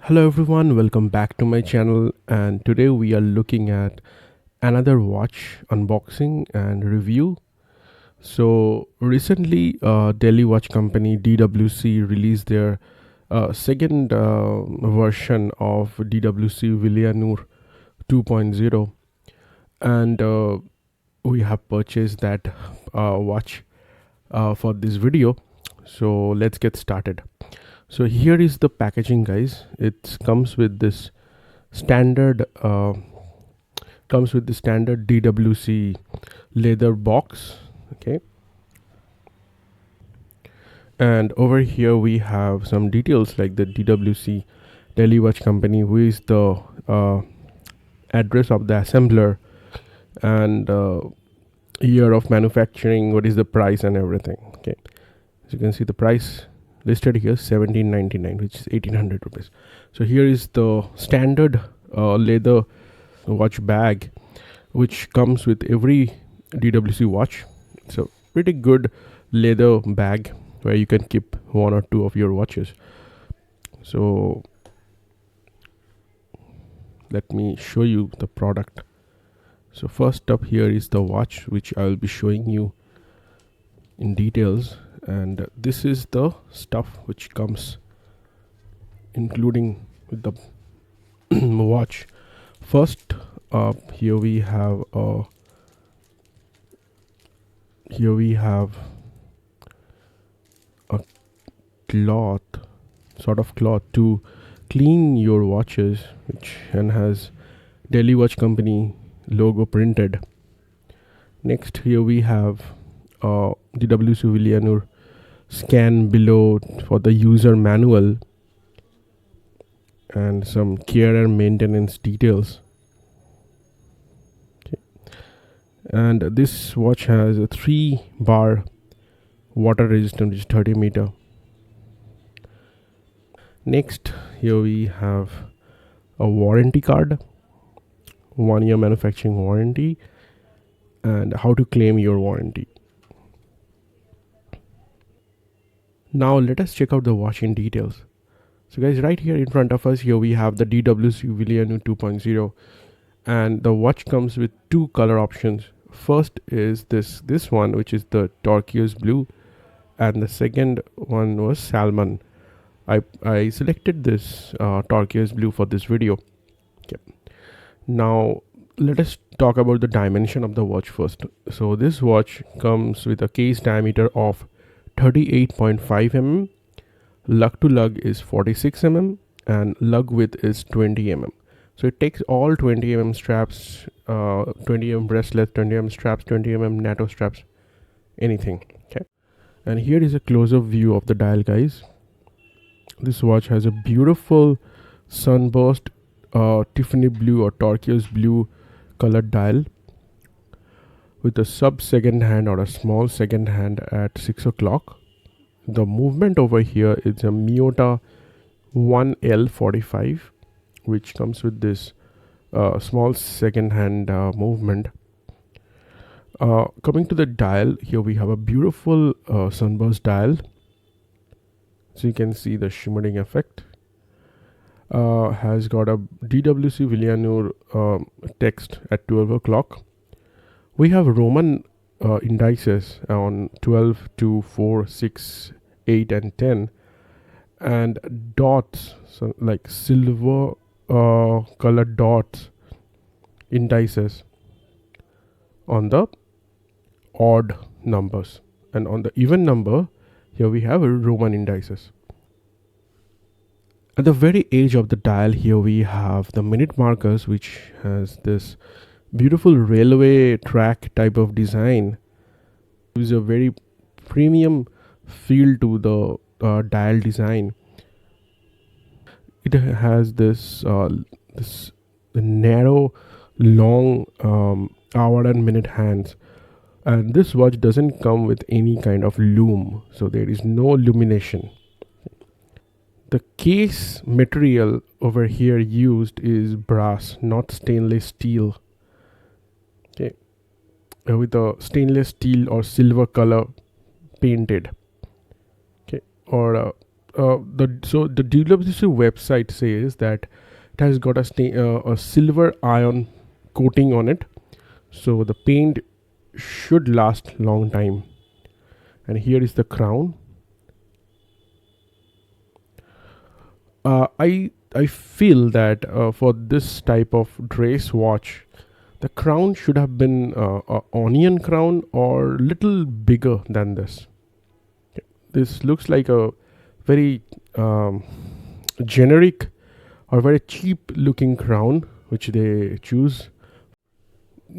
Hello everyone, welcome back to my channel, and today we are looking at another watch unboxing and review. So recently Delhi watch company DWC released their second version of DWC Villianur 2.0, and we have purchased that watch for this video. So let's get started. So here is the packaging, guys. It standard comes with the standard DWC leather box. Okay, and over here we have some details like the DWC Delhi Watch Company, who is the address of the assembler, and year of manufacturing, what is the price and everything. Okay, as you can see, the price listed here 1799, which is 1800 rupees. So here is the standard leather watch bag, which comes with every DWC watch. It's a pretty good leather bag where you can keep one or two of your watches. So let me show you the product. So first up here is the watch, which I will be showing you in details, and this is the stuff which comes including with the watch. First up, here we have a cloth, sort of cloth to clean your watches, which and has Delhi Watch Company logo printed. Next, here we have DWC Villianur scan below for the user manual and some care and maintenance details. Okay. And this watch has a 3-bar water resistant, which is 30 meter. Next, here we have a warranty card, 1-year manufacturing warranty, and how to claim your warranty. Now let us check out the watch in details. So guys, right here in front of us, here we have the DWC Villianur 2.0, and the watch comes with two color options. First is this one, which is the turquoise blue, and the second one was salmon. I selected this turquoise blue for this video. Okay. Now let us talk about the dimension of the watch first. So this watch comes with a case diameter of 38.5 mm, lug to lug is 46 mm, and lug width is 20 mm. So it takes all 20 mm straps, 20 mm bracelet, 20 mm straps, 20 mm NATO straps, anything. Okay. And here is a close-up view of the dial, guys. This watch has a beautiful sunburst Tiffany blue or turquoise blue colored dial with a sub second hand or a small second hand at 6 o'clock. The movement over here is a Miyota 1L45, which comes with this small second hand movement. Coming to the dial, here we have a beautiful sunburst dial. So you can see the shimmering effect. Has got a DWC Villianur text at 12 o'clock. We have Roman indices on 12, 2, 4, 6, 8 and 10, and dots, so like silver colored dots indices on the odd numbers, and on the even number, here we have Roman indices. At the very edge of the dial, here we have the minute markers, which has this beautiful railway track type of design. It is a very premium feel to the dial design. It has this narrow, long hour and minute hands, and this watch doesn't come with any kind of loom, so there is no illumination. The case material over here used is brass, not stainless steel. Okay, with a stainless steel or silver color painted. Okay, or the DWC website says that it has got a silver ion coating on it, so the paint should last long time. And here is the crown. I feel that for this type of dress watch, the crown should have been a onion crown or little bigger than this. This looks like a very generic or very cheap looking crown which they choose.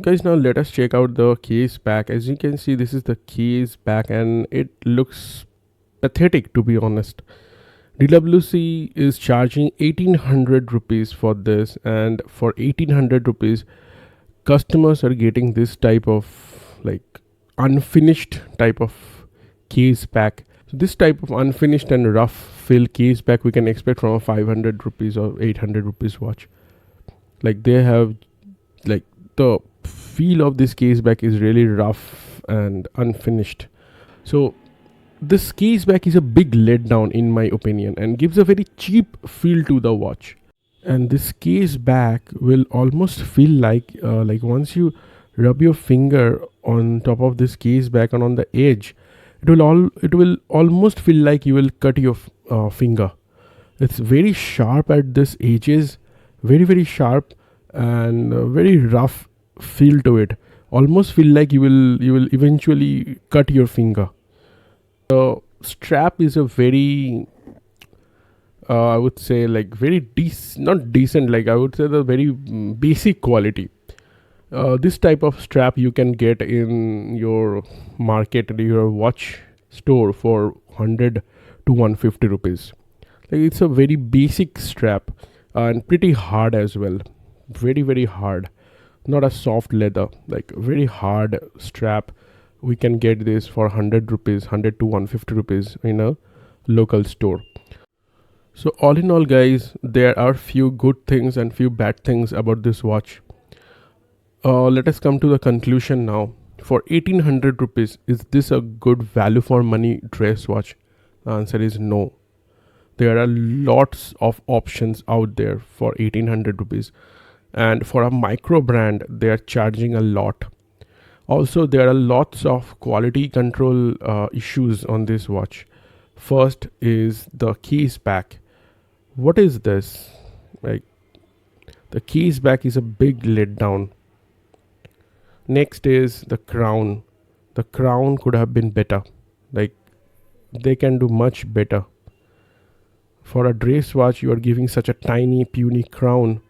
Guys, now let us check out the case back. As you can see, this is the case back and it looks pathetic, to be honest. DWC is charging 1800 rupees for this, and for 1800 rupees customers are getting this type of like unfinished type of case back. So this type of unfinished and rough fill case back we can expect from a 500 rupees or 800 rupees watch. Like they have, like, the feel of this case back is really rough and unfinished. So this case back is a big letdown in my opinion and gives a very cheap feel to the watch. And this case back will almost feel like once you rub your finger on top of this case back and on the edge, it will almost feel like you will cut your finger. It's very sharp at this edges, very sharp, and very rough feel to it. Almost feel like you will eventually cut your finger. The strap is a very I would say like very not decent, like I would say the very basic quality. This type of strap you can get in your market, your watch store for 100 to 150 rupees. Like it's a very basic strap and pretty hard as well. Very hard. Not a soft leather, like very hard strap. We can get this for 100 rupees, 100 to 150 rupees in a local store. So all in all, guys, there are few good things and few bad things about this watch. Let us come to the conclusion now. For 1800 rupees, is this a good value for money dress watch? The answer is no. There are lots of options out there for 1800 rupees, and for a micro brand they are charging a lot. Also, there are lots of quality control issues on this watch. First is the case back. What is this? Like, the case back is a big letdown. Next is the crown. The crown could have been better. Like, they can do much better. For a dress watch, you are giving such a tiny, puny crown.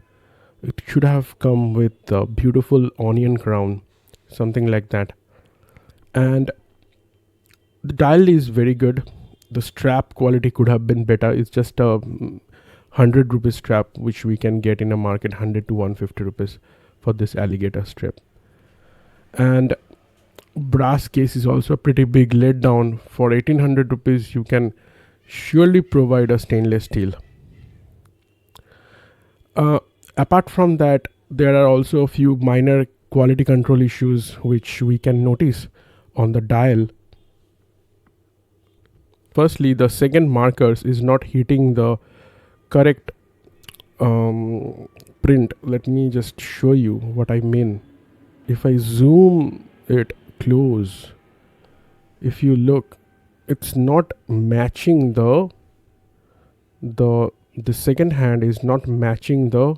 It should have come with a beautiful onion crown, something like that. And the dial is very good. The strap quality could have been better. It's just a 100 rupees strap which we can get in a market 100 to 150 rupees for this alligator strap. And brass case is also a pretty big letdown. For 1800 rupees you can surely provide a stainless steel. Apart from that, there are also a few minor quality control issues which we can notice on the dial. Firstly, the second markers is not hitting the correct print. Let me just show you what I mean. If I zoom it close, if you look, it's not matching the second hand is not matching the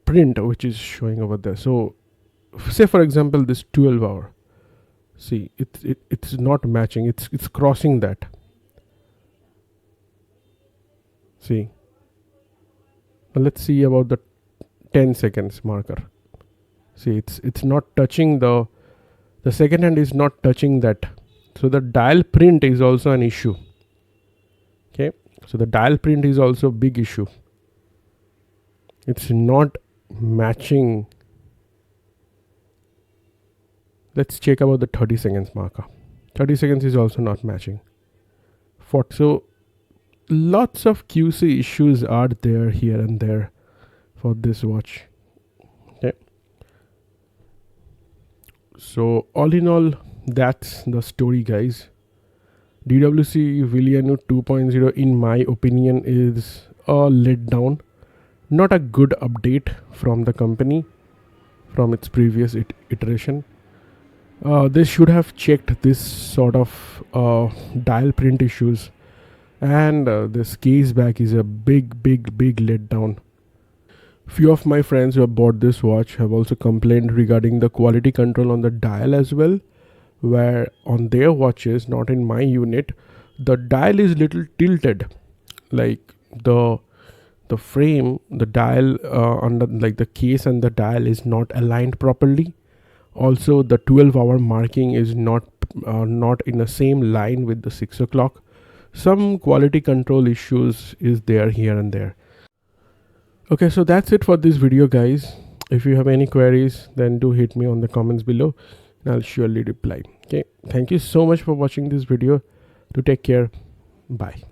print which is showing over there. So say for example this 12 hour, see it's not matching, it's crossing that. See, now let's see about the 10 seconds marker. See, it's not touching the second hand is not touching that. So the dial print is also an issue. Okay, so the dial print is also a big issue. It's not matching. Let's check about the 30 seconds marker. 30 seconds is also not matching. So lots of QC issues are there here and there for this watch. Okay, so all in all, that's the story, guys. DWC Villianur 2.0 in my opinion is a letdown, not a good update from the company from its previous iteration. They should have checked this sort of dial print issues, and this case back is a big letdown. Few of my friends who have bought this watch have also complained regarding the quality control on the dial as well, where on their watches, not in my unit, the dial is little tilted, like the frame, the dial under, like the case and the dial is not aligned properly. Also the 12-hour marking is not in the same line with the 6 o'clock. Some quality control issues is there here and there. Okay, so that's it for this video, guys. If you have any queries, then do hit me on the comments below and I'll surely reply. Okay, thank you so much for watching this video. To take care. Bye.